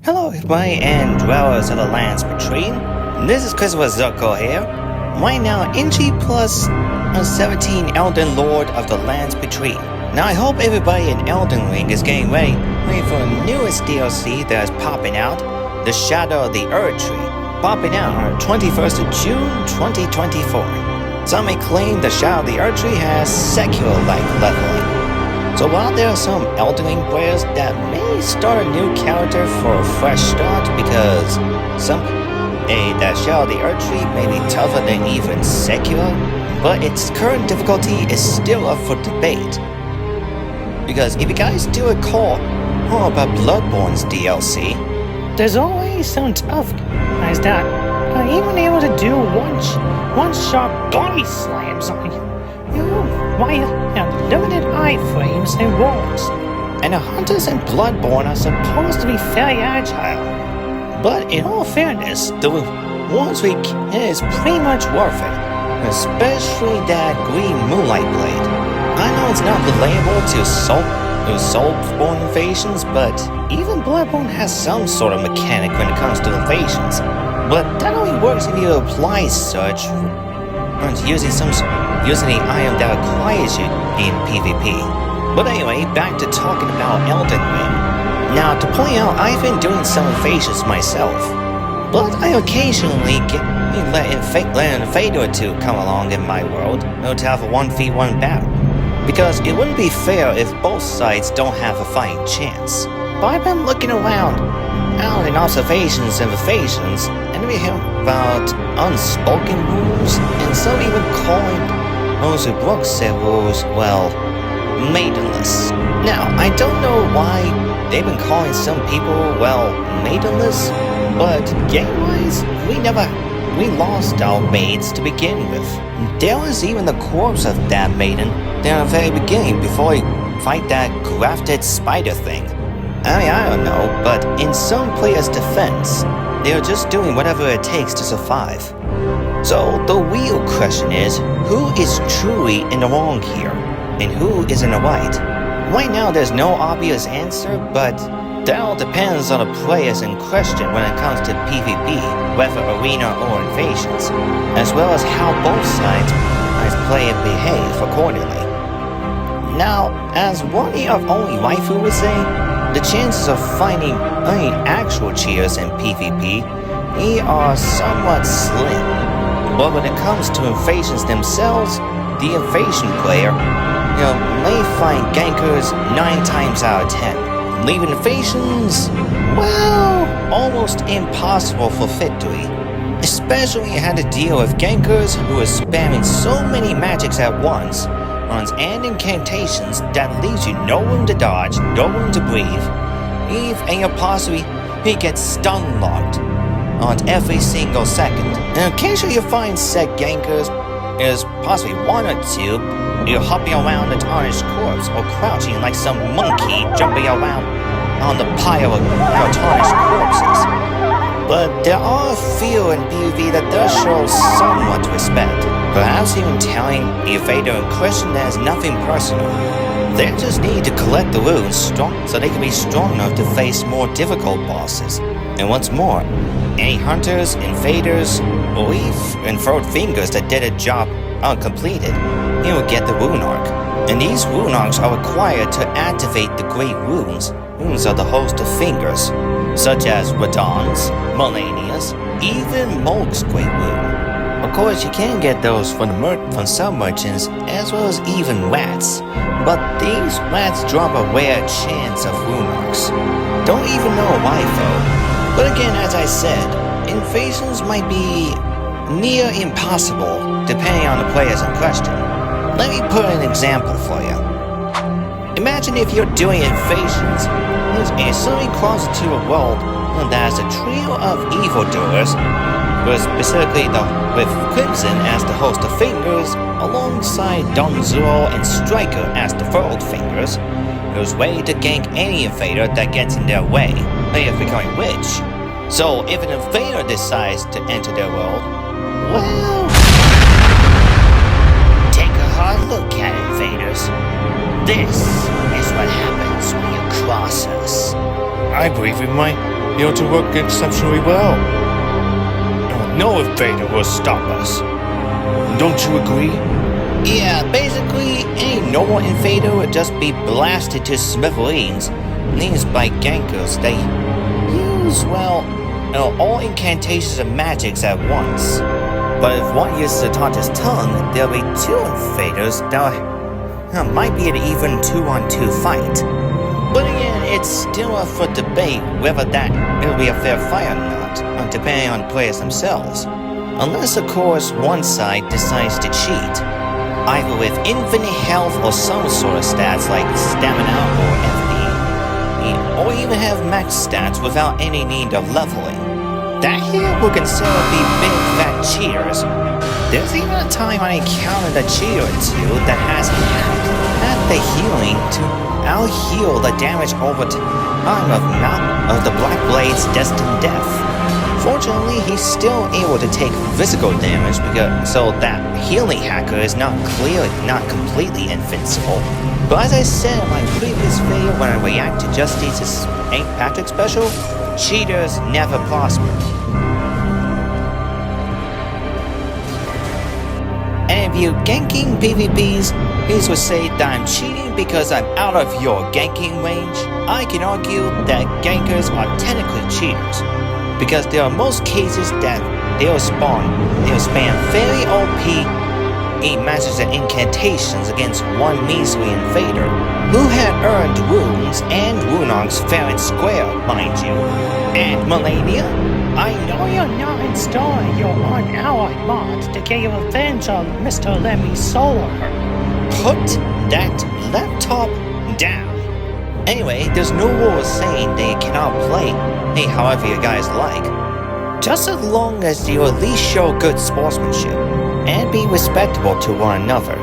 Hello everybody and dwellers of the lands between. This is Christopher Zirko here. Right now, NG plus 17 Elden Lord of the lands between. Now I hope everybody in Elden Ring is getting ready for the newest DLC that is popping out, The Shadow of the Erdtree, popping out on 21st of June 2024. Some may claim The Shadow of the Erdtree has secular-like leveling. So while there are some Elden Ring players that may start a new character for a fresh start because that Shadow of the Erdtree may be tougher than even secular, but its current difficulty is still up for debate. Because if you guys do recall about Bloodborne's DLC, there's always some tough guys that are even able to do one sharp body slams on you. While have limited iframes and rolls, and the hunters in Bloodborne are supposed to be fairly agile. But in all fairness, the ones we kill is pretty much worth it, especially that green moonlight blade. I know it's not relatable to Soulsborne invasions, but even Bloodborne has some sort of mechanic when it comes to invasions. But that only works if you apply such using the item that acquires you in PvP. But anyway, back to talking about Elden Ring. Now, to point out, I've been doing some invasions myself, but I occasionally let an invader or two come along in my world to have a 1v1 battle, because it wouldn't be fair if both sides don't have a fighting chance. But I've been looking around out in observations and invasions, and we hear about unspoken rules, and some even calling those who broke said rules, well, maidenless. Now, I don't know why they've been calling some people, well, maidenless, but game-wise, we lost our maids to begin with. There was even the corpse of that maiden there at the very beginning before we fight that grafted spider thing. I don't know, but in some players' defense, they're just doing whatever it takes to survive. So the real question is, who is truly in the wrong here, and who is in the right? Right now there's no obvious answer, but that all depends on the players in question when it comes to PvP, whether arena or invasions, as well as how both sides play and behave accordingly. Now, as one of only Waifu would say, the chances of finding any actual cheaters in PvP are somewhat slim. But when it comes to invasions themselves, the invasion player, may find Gankers 9 times out of 10, leaving invasions, well, almost impossible for victory. Especially when you had to deal with Gankers who are spamming so many magics at once, and incantations that leaves you no room to dodge, no room to breathe, and you're possibly get stun locked on every single second. And occasionally you find said Gankers is possibly one or two, you're hopping around the Tarnished corpse or crouching like some monkey jumping around on the pile of Tarnished corpses. But there are a few in PvP that does show somewhat respect, perhaps even telling the invader in question that is nothing personal. They just need to collect the runes so they can be strong enough to face more difficult bosses. And what's more, any hunters, invaders, or even throat fingers that did a job uncompleted, will get the rune arc. And these rune arcs are required to activate the great runes. Runes are the host of fingers, such as Radon's, Malenia's, even Molg's great rune. Of course, you can get those from some merchants, as well as even rats, but these rats drop a rare chance of rune arcs. Don't even know why though. But again, as I said, invasions might be near impossible depending on the players in question. Let me put an example for you. Imagine if you're doing invasions and suddenly cross into a world that has a trio of evildoers, specifically with Crimson as the host of fingers, alongside Donzuro and Striker as the third fingers, who's ready to gank any invader that gets in their way, they are becoming rich. So if an invader decides to enter their world, well, take a hard look at it, invaders. This is what happens when you cross us. I believe we might able to work exceptionally well. No invader will stop us. Don't you agree? Yeah, basically, any normal invader would just be blasted to smithereens. These by Gankers, they use, well, all incantations and magics at once. But if one uses the Tarnished tongue, there'll be two invaders that might be an even 2-on-2 fight. But again, it's still up for debate whether it'll be a fair fight or not, depending on the players themselves. Unless, of course, one side decides to cheat, either with infinite health or some sort of stats like stamina or FP, or even have max stats without any need of leveling. That here would consider to be big fat cheaters. There's even a time I encountered a cheater or two that has had the healing to out-heal the damage over time of the Black Blade's destined death. Fortunately, he's still able to take physical damage so that healing hacker is not completely invincible. But as I said in my previous video when I react to Justice's St. Patrick special, cheaters never prosper. And if you ganking PvPs, these would say that I'm cheating because I'm out of your ganking range. I can argue that gankers are technically cheaters, because there are most cases that they'll spam very OP matches and incantations against one measly invader who had earned wounds and rune arcs fair and square, mind you. And Malenia, I know you're not installing your unallied mods to get your revenge on Mr. Lemmy Solar. Put that laptop down. Anyway, there's no rule saying they cannot play however you guys like, just as long as you at least show good sportsmanship and be respectable to one another,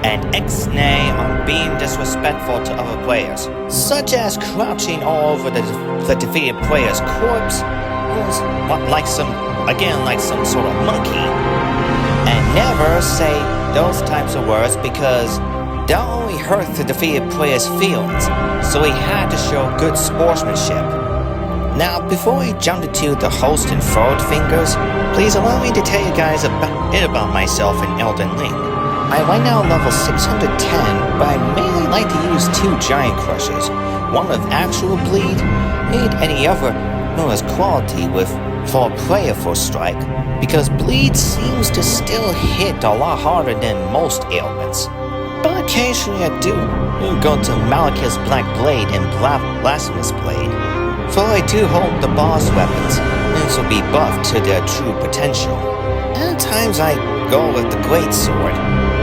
and ixnay on being disrespectful to other players, such as crouching all over the defeated player's corpse, like some sort of monkey, and never say those types of words because they'll only hurt the defeated player's feelings, so he had to show good sportsmanship. Now, before we jump into the host and forward fingers, please allow me to tell you guys a bit about myself in Elden Ring. I'm right now level 610, but I mainly like to use two giant crushes, one with actual bleed, and any other known as quality for playerful strike, because bleed seems to still hit a lot harder than most ailments. But occasionally I do go to Malekith's Black Blade and Blasphemous Blade, for I do hold the boss weapons, and will be buffed to their true potential. And at times I go with the Great Sword,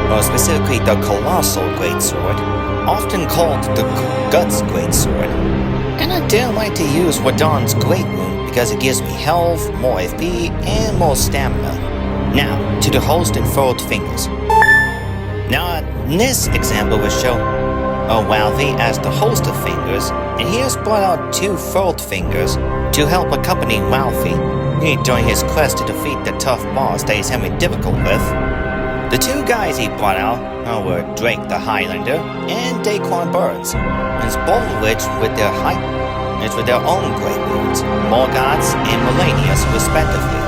or specifically the Colossal Great Sword, often called the Guts Great Sword. And I do like to use Wadon's Great Wound because it gives me health, more FP, and more stamina. Now, to the host and forward fingers. Now, in this example will show Walthy as the host of fingers, and he has brought out two forward fingers to help accompany Walthy during his quest to defeat the tough boss that he's having difficulty with. The two guys he brought out were Drake the Highlander and Daquan Burns, and both of which with their own great wounds, Morgoth's and Malenia's respectively.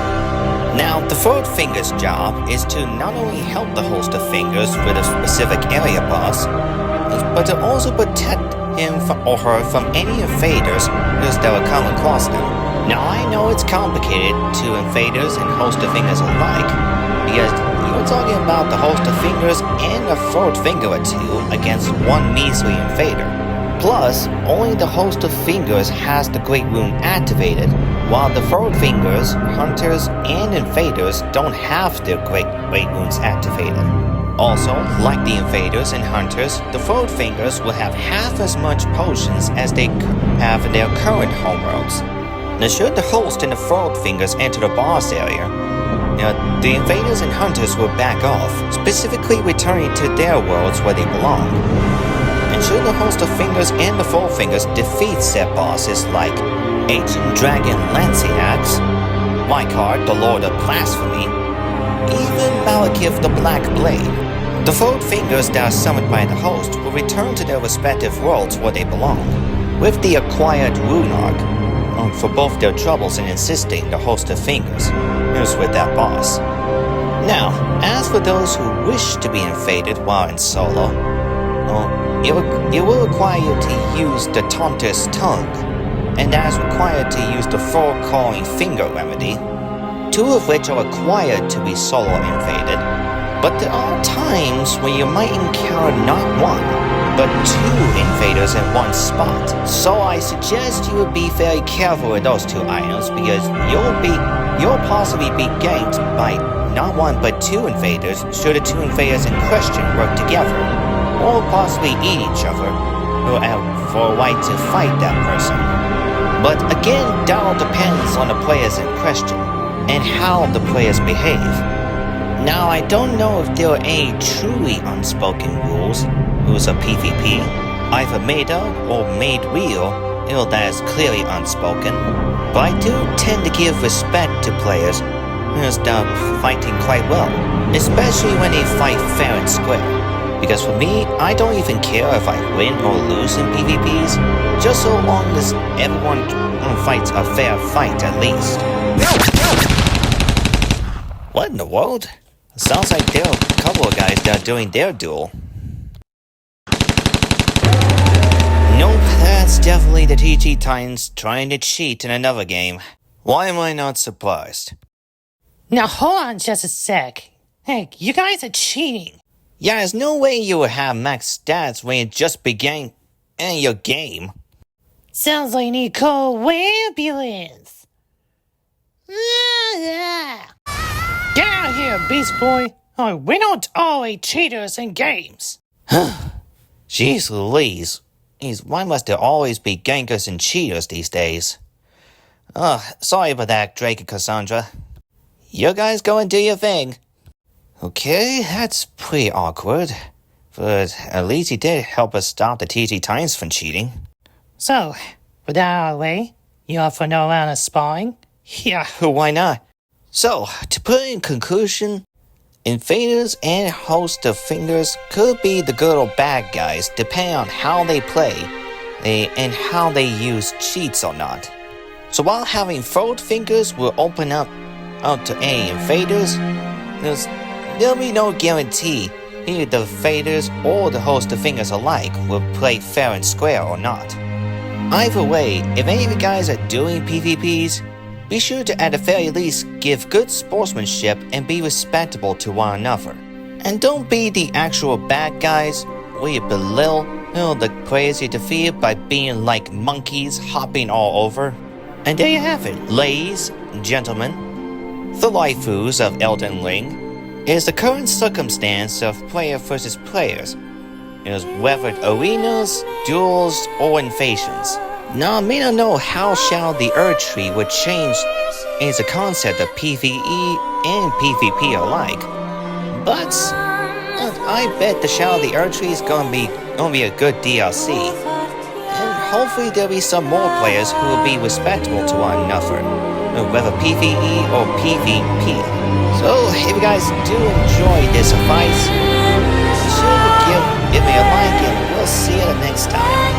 Now, the forward finger's job is to not only help the host of fingers with a specific area boss, but to also protect him or her from any invaders that will come across them. Now, I know it's complicated to invaders and host of fingers alike, because you're talking about the host of fingers and a forward finger or two against one measly invader. Plus, only the host of fingers has the Great Wound activated, while the forward fingers, hunters, and invaders don't have their Great Wounds activated. Also, like the invaders and hunters, the forward fingers will have half as much potions as they have in their current homeworlds. Now, should the host and the forward fingers enter the boss area, the invaders and hunters will back off, specifically returning to their worlds where they belong. And should the host of fingers and the forward fingers defeat said bosses like Ancient Dragon Lancing Axe, Mycard the Lord of Blasphemy, even Malekith the Black Blade, the forward fingers that are summoned by the host will return to their respective worlds where they belong, with the acquired rune arc, for both their troubles in insisting the host of fingers with that boss. Now, as for those who wish to be invaded while in solo, it will require you to use the Taunter's Tongue, and that is required to use the four-calling finger remedy, two of which are required to be solo invaded. But there are times when you might encounter not one, but two invaders in one spot. So I suggest you would be very careful with those two items, because you'll possibly be ganked by not one but two invaders should the two invaders in question work together, or possibly eat each other, for a right to fight that person. But again, that all depends on the players in question, and how the players behave. Now, I don't know if there are any truly unspoken rules of PvP, either made up or made real, that is clearly unspoken, but I do tend to give respect to players that are fighting quite well, especially when they fight fair and square. Because for me, I don't even care if I win or lose in PvPs, just so long as everyone fights a fair fight at least. What in the world? Sounds like there are a couple of guys that are doing their duel. Nope, that's definitely the TG Titans trying to cheat in another game. Why am I not surprised? Now hold on just a sec. Hey, you guys are cheating. Yeah, there's no way you will have max stats when you just began your game. Sounds like you need to call ambulance. Get out of here, Beast Boy. Oh, we don't tolerate cheaters in games. Jeez Louise. Why must there always be gankers and cheaters these days? Sorry about that, Drake and Cassandra. You guys go and do your thing. Okay, that's pretty awkward. But at least he did help us stop the TG Titans from cheating. So, with that out of the way, you up for no round of sparring? Yeah, why not? So, to put in conclusion, invaders and host of fingers could be the good or bad guys depending on how they play and how they use cheats or not. So while having fold fingers will open up to any invaders, there'll be no guarantee either the invaders or the host of fingers alike will play fair and square or not. Either way, if any of you guys are doing PvPs, be sure to at the very least give good sportsmanship and be respectable to one another. And don't be the actual bad guys where you belittle the players you defeated by being like monkeys hopping all over. And there you have it, ladies and gentlemen. The waifus of Elden Ring is the current circumstance of player versus players. Whether arenas, duels, or invasions. Now, I may not know how shall the Erdtree would change in the concept of PvE and PvP alike, but I bet the Shadow of the Erdtree is gonna be a good DLC, and hopefully there'll be some more players who will be respectable to one another, whether PvE or PvP. So, if you guys do enjoy this advice, be sure to give me a like, and we'll see you the next time.